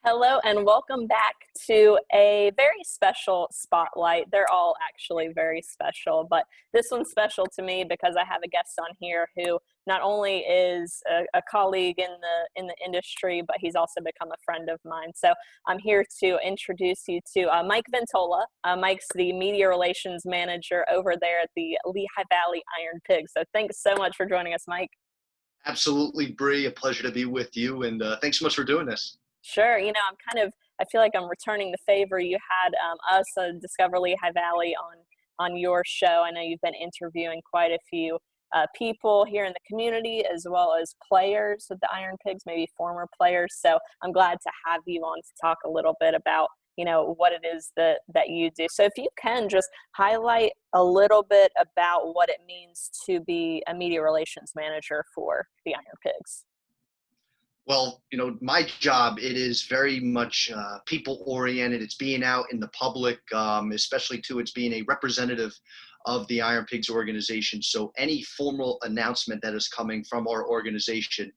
Hello and welcome back to a very special spotlight. They're all actually very special, but this one's special to me because I have a guest on here who not only is a colleague in the industry, but he's also become a friend of mine. So I'm here to introduce you to Mike Ventola. Mike's the media relations manager over there at the Lehigh Valley IronPigs. So thanks so much for joining us, Mike. Absolutely, Bree. A pleasure to be with you, and thanks so much for doing this. Sure. I feel like I'm returning the favor. You had us, Discover Lehigh Valley, on your show. I know you've been interviewing quite a few people here in the community, as well as players of the Iron Pigs, maybe former players. So I'm glad to have you on to talk a little bit about, what it is that you do. So if you can just highlight a little bit about what it means to be a media relations manager for the Iron Pigs. Well, my job, it is very much people oriented. It's being out in the public, especially too, it's being a representative of the Iron Pigs organization. So any formal announcement that is coming from our organization,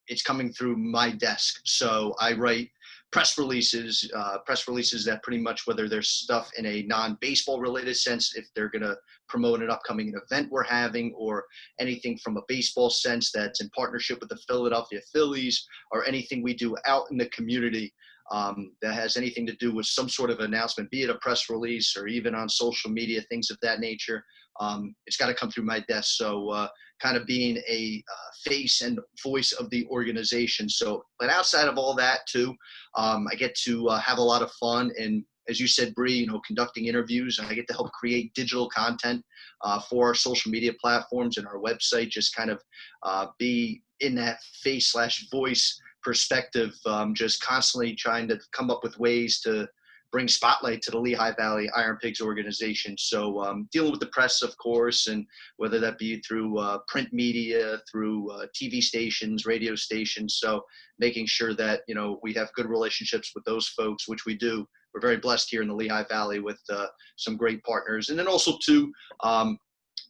it's coming through my desk. So I write press releases that pretty much, whether there's stuff in a non-baseball related sense, if they're going to promote an upcoming event we're having, or anything from a baseball sense that's in partnership with the Philadelphia Phillies, or anything we do out in the community that has anything to do with some sort of announcement, be it a press release or even on social media, things of that nature. It's got to come through my desk. So kind of being a face and voice of the organization. So, but outside of all that too, I get to have a lot of fun. And as you said, Bree, conducting interviews, and I get to help create digital content for our social media platforms and our website, just kind of be in that face/voice perspective, just constantly trying to come up with ways to bring spotlight to the Lehigh Valley IronPigs organization. So dealing with the press, of course, and whether that be through print media, through TV stations, radio stations. So making sure that, we have good relationships with those folks, which we do. We're very blessed here in the Lehigh Valley with some great partners. And then also too, I'm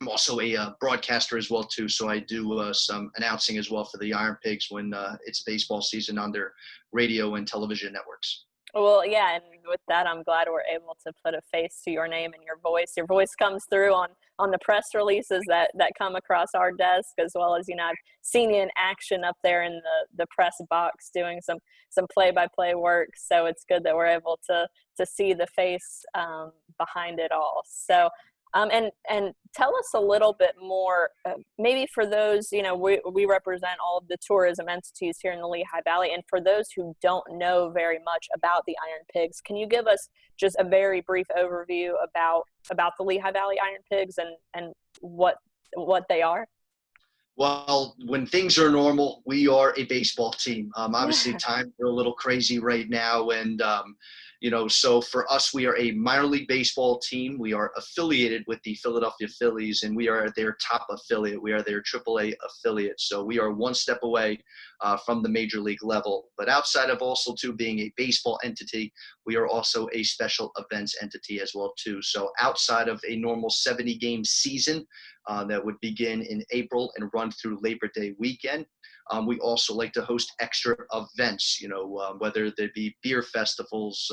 also a broadcaster as well too. So I do some announcing as well for the Iron Pigs when it's baseball season on their radio and television networks. Well, yeah, and with that, I'm glad we're able to put a face to your name and your voice. Your voice comes through on the press releases that come across our desk, as well as, I've seen you in action up there in the press box doing some play-by-play work. So it's good that we're able to see the face behind it all. So and tell us a little bit more, maybe for those, we represent all of the tourism entities here in the Lehigh Valley. And for those who don't know very much about the Iron Pigs, can you give us just a very brief overview about the Lehigh Valley Iron Pigs and what they are? Well, when things are normal, we are a baseball team. Obviously, times are a little crazy right now. And, so for us, we are a minor league baseball team. We are affiliated with the Philadelphia Phillies, and we are their top affiliate. We are their AAA affiliate. So we are one step away from the major league level. But outside of also, too, being a baseball entity, we are also a special events entity as well, too. So outside of a normal 70-game season, that would begin in April and run through Labor Day weekend. We also like to host extra events, whether they be beer festivals,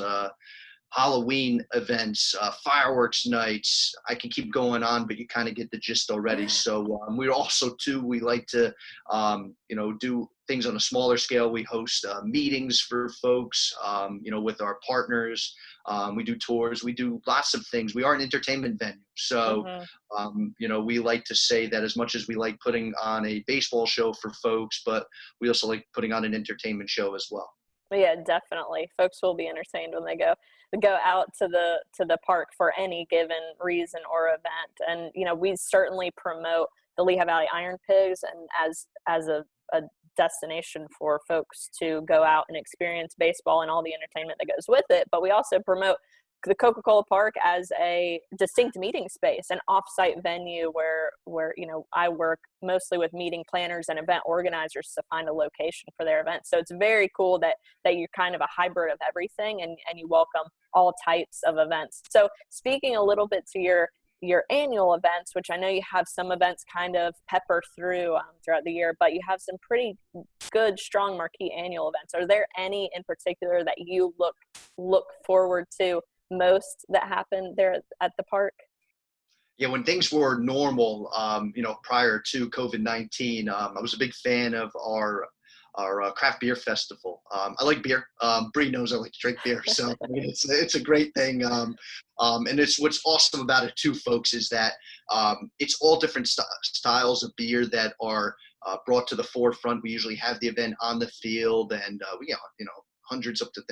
Halloween events, fireworks nights. I can keep going on, but you kind of get the gist already. So we also, too, we like to, do things on a smaller scale. We host meetings for folks, with our partners. We do tours. We do lots of things. We are an entertainment venue. So, we like to say that as much as we like putting on a baseball show for folks, but we also like putting on an entertainment show as well. Yeah, definitely. Folks will be entertained when they go out to the park for any given reason or event. And we certainly promote the Lehigh Valley Iron Pigs and as a destination for folks to go out and experience baseball and all the entertainment that goes with it. But we also promote the Coca-Cola Park as a distinct meeting space, an off-site venue where I work mostly with meeting planners and event organizers to find a location for their events. So it's very cool that you're kind of a hybrid of everything and you welcome all types of events. So speaking a little bit to your your annual events, which I know you have some events kind of pepper through throughout the year, but you have some pretty good, strong marquee annual events. Are there any in particular that you look forward to most that happen there at the park? Yeah, when things were normal, prior to COVID-19, I was a big fan of our craft beer festival. I like beer. Bree knows I like to drink beer, so I mean, it's a great thing. And it's what's awesome about it too, folks, is that it's all different styles of beer that are brought to the forefront. We usually have the event on the field, and hundreds up to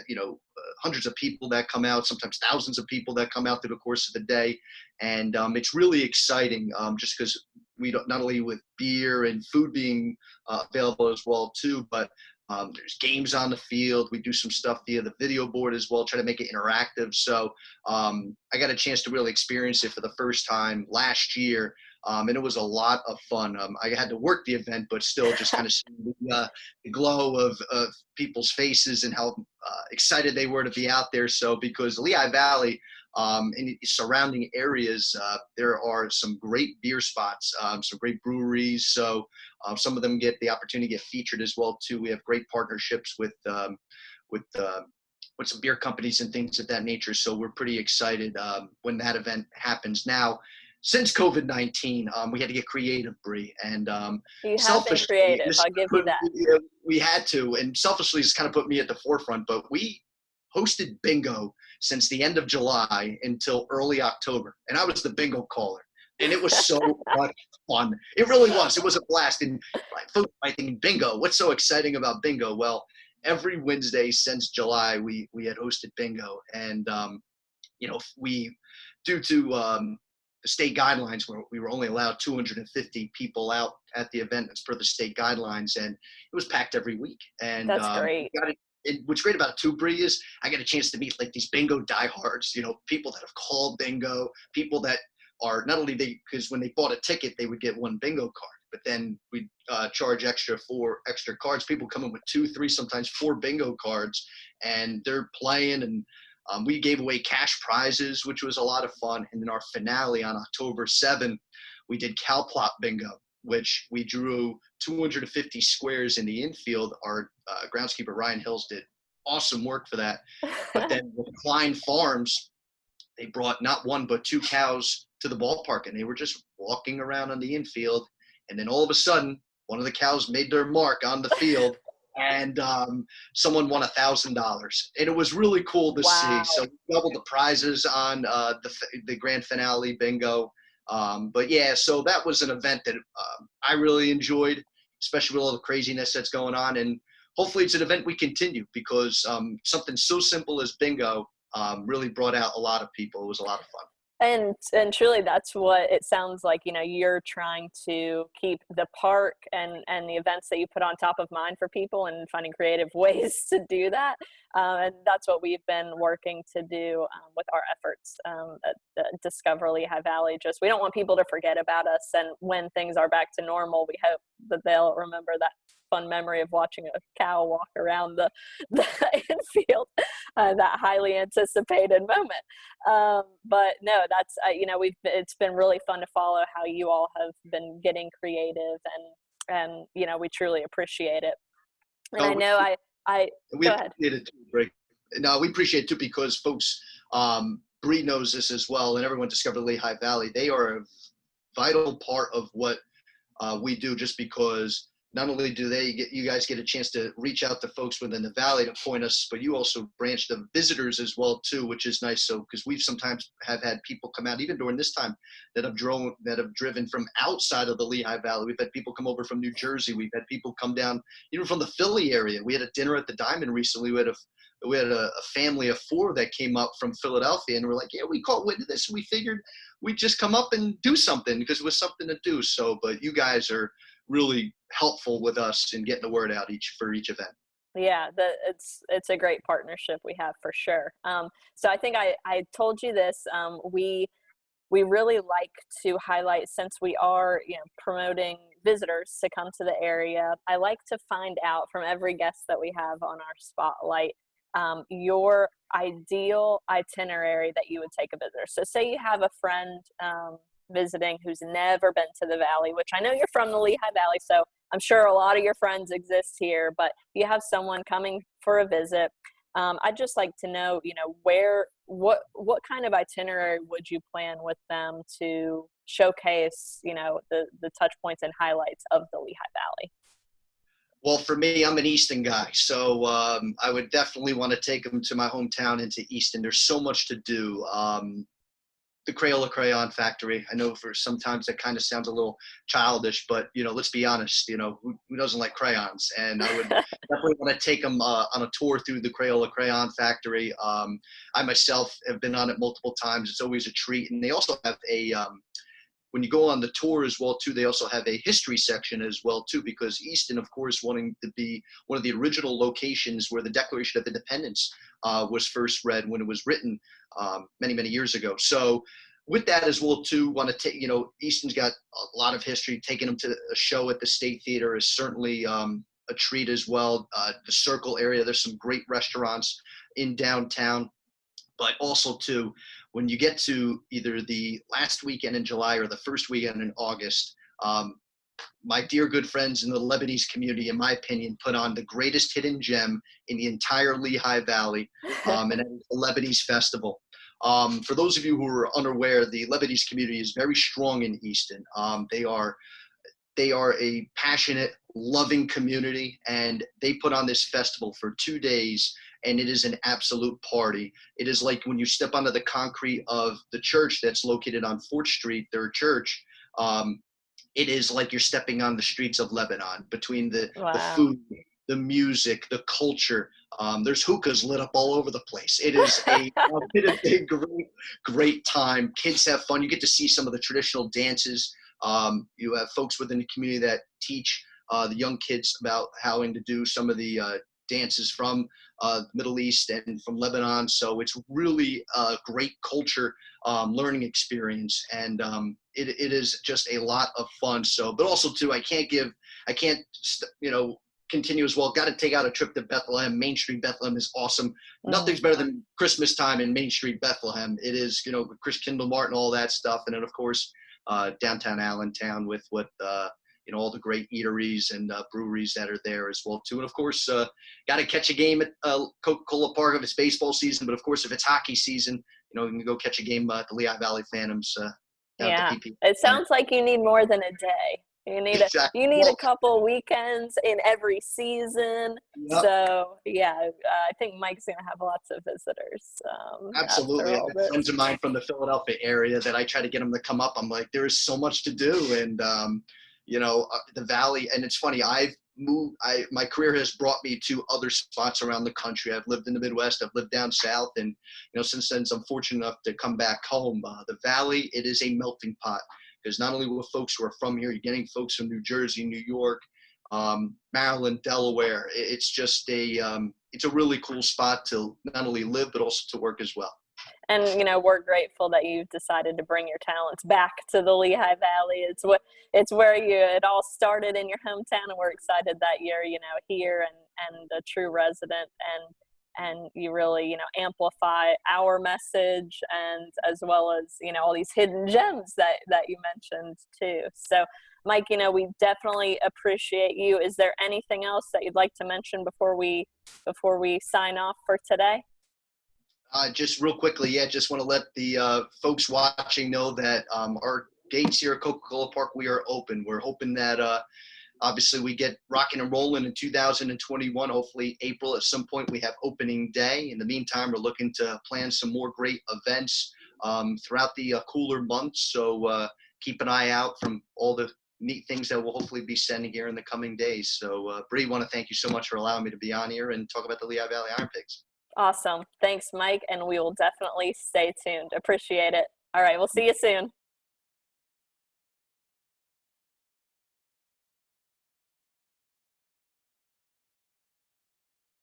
hundreds of people that come out, sometimes thousands of people that come out through the course of the day, and it's really exciting just because we don't, not only with beer and food being available as well too, but there's games on the field. We do some stuff via the video board as well, try to make it interactive. So I got a chance to really experience it for the first time last year. And it was a lot of fun. I had to work the event, but still just kind of seeing the glow of people's faces and how excited they were to be out there. So because Lehigh Valley and surrounding areas, there are some great beer spots, some great breweries. So some of them get the opportunity to get featured as well too. We have great partnerships with some beer companies and things of that nature. So we're pretty excited when that event happens. Now, since COVID-19, we had to get creative, Bree, and You have been selfishly, creative. I'll give you that. we had to, and selfishly, it's kind of put me at the forefront. But we hosted bingo since the end of July until early October, and I was the bingo caller, and it was so much fun. It really was. It was a blast. And folks might think, bingo, what's so exciting about bingo? Well, every Wednesday since July, we had hosted bingo, and we, due to the state guidelines, where we were only allowed 250 people out at the event as per the state guidelines, and it was packed every week. And That's great. what's great about it too, Bree, is I get a chance to meet like these bingo diehards, people that have called bingo, people that are not only because when they bought a ticket, they would get one bingo card, but then we charge extra for extra cards. People come in with 2, 3, sometimes 4 bingo cards, and they're playing, and we gave away cash prizes, which was a lot of fun. And then our finale on October 7th, we did cow plot bingo, which we drew 250 squares in the infield. Our groundskeeper, Ryan Hills, did awesome work for that. But then with Klein Farms, they brought not 1, but 2 cows to the ballpark, and they were just walking around on the infield. And then all of a sudden, one of the cows made their mark on the field, and someone won $1,000, and it was really cool to see. So we doubled the prizes on the grand finale bingo. But yeah, so that was an event that I really enjoyed, especially with all the craziness that's going on. And hopefully it's an event we continue, because something so simple as bingo really brought out a lot of people. It was a lot of fun. And truly, that's what it sounds like. You're trying to keep the park and the events that you put on top of mind for people, and finding creative ways to do that. And that's what we've been working to do with our efforts at Discover Lehigh Valley. Just, we don't want people to forget about us, and when things are back to normal, we hope that they'll remember that fun memory of watching a cow walk around the infield, that highly anticipated moment. But no, that's it's been really fun to follow how you all have been getting creative, and we truly appreciate it. And I know we go ahead. Appreciate it too, Greg. No, we appreciate it too, because folks, Bree knows this as well, and everyone Discover Lehigh Valley, they are a vital part of what we do, just because not only do you guys get a chance to reach out to folks within the valley to point us, but you also branch the visitors as well too, which is nice. So, because we've sometimes have had people come out, even during this time, that have driven from outside of the Lehigh Valley. We've had people come over from New Jersey. We've had people come down even from the Philly area. We had a dinner at the Diamond recently. We had a family of 4 that came up from Philadelphia, and we're like, yeah, we caught wind of this, and we figured we'd just come up and do something because it was something to do. So, but you guys are really helpful with us in getting the word out for each event. Yeah, it's a great partnership we have, for sure. So I think I told you this. We really like to highlight, since we are promoting visitors to come to the area, I like to find out from every guest that we have on our spotlight, your ideal itinerary that you would take a visitor. So say you have a friend visiting who's never been to the Valley, which I know you're from the Lehigh Valley, so I'm sure a lot of your friends exist here, but you have someone coming for a visit. I'd just like to know, what kind of itinerary would you plan with them to showcase, the touch points and highlights of the Lehigh Valley? Well, for me, I'm an Easton guy, so I would definitely want to take them to my hometown into Easton. There's so much to do. The Crayola Crayon Factory. I know for sometimes that kind of sounds a little childish, but let's be honest. Who doesn't like crayons? And I would definitely want to take them on a tour through the Crayola Crayon Factory. I myself have been on it multiple times. It's always a treat, and they also have a when you go on the tour as well too, they also have a history section as well too, because Easton, of course, wanting to be one of the original locations where the Declaration of Independence was first read when it was written many, many years ago. So with that as well too, want to take, Easton's got a lot of history. Taking them to a show at the State Theater is certainly a treat as well. The Circle area, there's some great restaurants in downtown. But also, too, when you get to either the last weekend in July or the first weekend in August, my dear good friends in the Lebanese community, in my opinion, put on the greatest hidden gem in the entire Lehigh Valley, and that is the Lebanese Festival. For those of you who are unaware, the Lebanese community is very strong in Easton. They are a passionate, loving community, and they put on this festival for 2 days, and it is an absolute party. It is like when you step onto the concrete of the church that's located on 4th Street, their church. It is like you're stepping on the streets of Lebanon between the Wow. food, the music, the culture. There's hookahs lit up all over the place. It is a great time. Kids have fun. You get to see some of the traditional dances. You have folks within the community that teach the young kids about how to do some of the dances from the Middle East and from Lebanon. So it's really a great culture learning experience, and it is just a lot of fun. So, but also too, I can't continue as well. Got to take out a trip to Bethlehem. Main Street Bethlehem is awesome. Nothing's better than Christmas time in Main Street Bethlehem. It is, with Chris Kindle Martin, all that stuff, and then of course downtown Allentown with what all the great eateries and breweries that are there as well too. And of course, got to catch a game at Coca-Cola Park if it's baseball season. But of course, if it's hockey season, you can go catch a game at the Lehigh Valley Phantoms. Down at Yeah, the PP. it sounds like you need more than a day. Exactly. You need a couple weekends in every season. Yep. So yeah, I think Mike's gonna have lots of visitors. Absolutely. I After all have this. friends of mine from the Philadelphia area that I try to get them to come up. I'm like, there is so much to do, and the Valley. And it's funny, I've moved. My career has brought me to other spots around the country. I've lived in the Midwest. I've lived down south, and since then, I'm fortunate enough to come back home. The Valley, it is a melting pot, because not only with folks who are from here, you're getting folks from New Jersey, New York, Maryland, Delaware. It's just it's a really cool spot to not only live but also to work as well. And we're grateful that you've decided to bring your talents back to the Lehigh Valley. It's where it all started in your hometown, and we're excited that you're here and a true resident, and you really amplify our message, and as well as all these hidden gems that you mentioned too. So Mike, we definitely appreciate you. Is there anything else that you'd like to mention before we sign off for today? Just real quickly, just want to let the folks watching know that our gates here at Coca-Cola Park, we are open. We're hoping that obviously we get rocking and rolling in 2021. Hopefully April at some point we have opening day. In the meantime, we're looking to plan some more great events throughout the cooler months. So keep an eye out from all the neat things that we'll hopefully be sending here in the coming days. So Bree, want to thank you so much for allowing me to be on here and talk about the Lehigh Valley IronPigs. Awesome. Thanks, Mike. And we will definitely stay tuned. Appreciate it. All right. We'll see you soon.